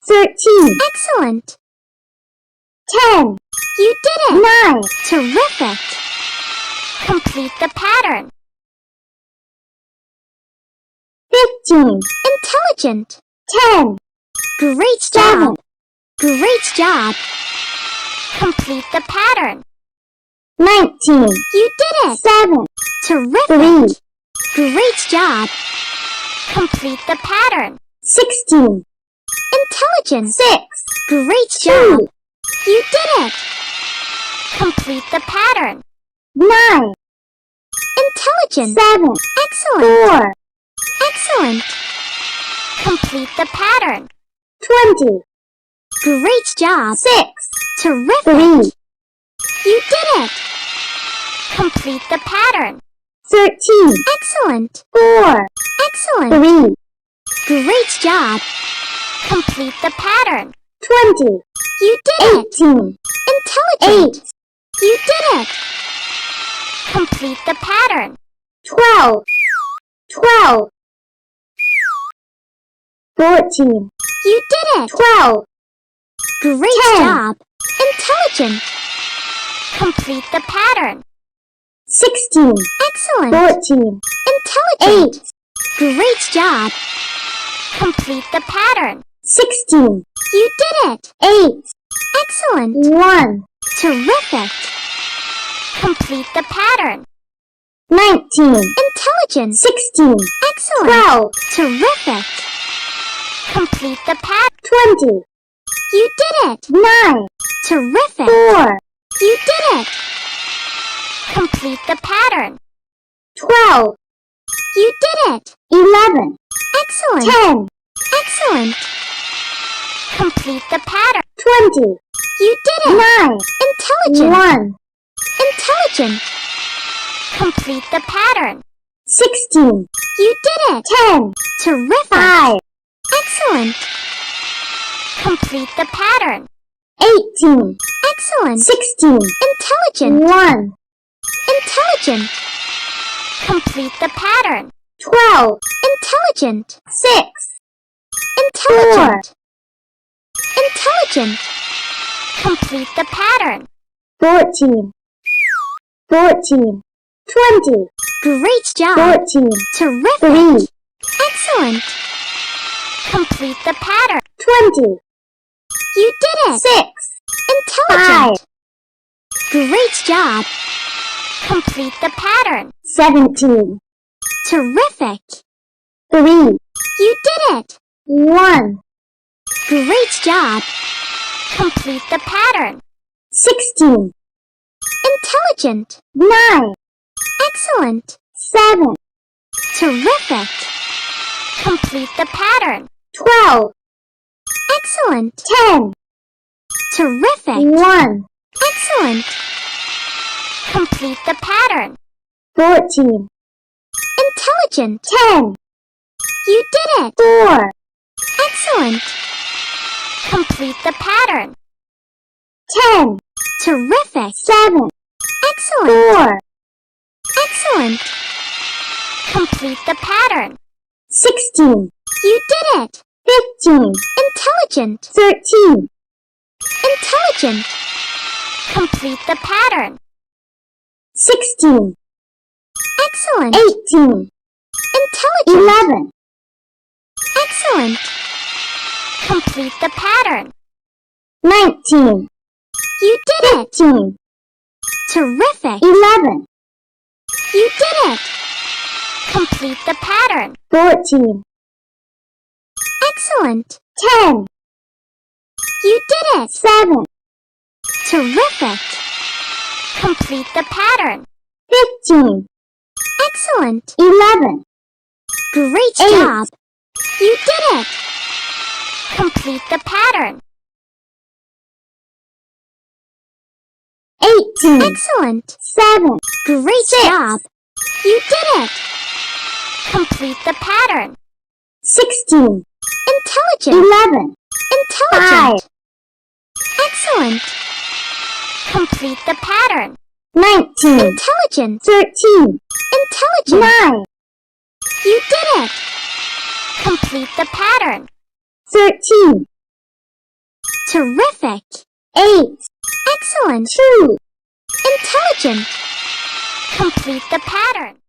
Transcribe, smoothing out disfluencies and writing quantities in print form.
13. Excellent. 10. You did it. 9. Terrific. Complete the pattern. 15. Intelligent. 10. Great 7. job. Great job. Complete the pattern. 19. You did it. 7. Terrific. 3. Great job. Complete the pattern. 16. Intelligent. 6. Great 2. job. You did it. Complete the pattern. 9. Intelligent. 7. Excellent. 4. Excellent. Complete the pattern. 20. Great job. 6. Terrific. 3. You did it. Complete the pattern. 13. Excellent. 4. Excellent. 3. Great job. Complete the pattern. 20. You did it. 18. Intelligent. 8. You did it. Complete the pattern. 12. 12. 14. You did it. 12. Great 10. job. Intelligent. Complete the pattern. 16. Excellent. 14. Intelligent. 8. Great job. Complete the pattern. 16. You did it. 8. Excellent. 1. Terrific. Complete the pattern. 19. Intelligent. 16. Excellent. 12. Terrific. Complete the pattern. 20. You did it. 9. Terrific. 4. You did it. Complete the pattern. 12. You did it. 11. Excellent. 10. Excellent. Complete the pattern. 20. You did it. 9. Intelligent. 1. Intelligent. Complete the pattern. 16. You did it. 10. Terrific. 5. Excellent. Complete the pattern. 18. Excellent. 16. Intelligent. 1. Intelligent. Complete the pattern. 12. Intelligent. 6. Intelligent. Intelligent. Complete the pattern. 14. 14. 20. Great job. 14. Terrific. 3. Excellent. Complete the pattern. 20. You did it. 6. Intelligent. Great job. Complete the pattern. 17. Terrific. 3. You did it. 1. Great job. Complete the pattern. 16. Intelligent. 9. Excellent. 7. Terrific. Complete the pattern. 12. Excellent. 10. Terrific. 1. Excellent. Complete the pattern. 14. Intelligent. 10. You did it. 4. Excellent. Complete the pattern. 10. Terrific. 7. Excellent. 4. Excellent. Complete the pattern. 16. You did it. 15. Intelligent. 13. Intelligent. Complete the pattern. 16. Excellent. 18. Intelligent. 11. Excellent. Complete the pattern. 19. You did it. 15. Terrific. 11. You did it. Complete the pattern. 14. Excellent. 10. You did it. 7. Terrific. Complete the pattern. 15. Excellent. 11. Great 8. job. You did it. Complete the pattern. 18. Excellent. 7. Great 6. job. You did it. Complete the pattern. 16. Intelligent. 11. Intelligent. Excellent. Complete the pattern. 19. Intelligent. 13. Intelligent. 9. You did it. Complete the pattern. 13. Terrific! 8, Excellent! 2, Intelligent! Complete the pattern.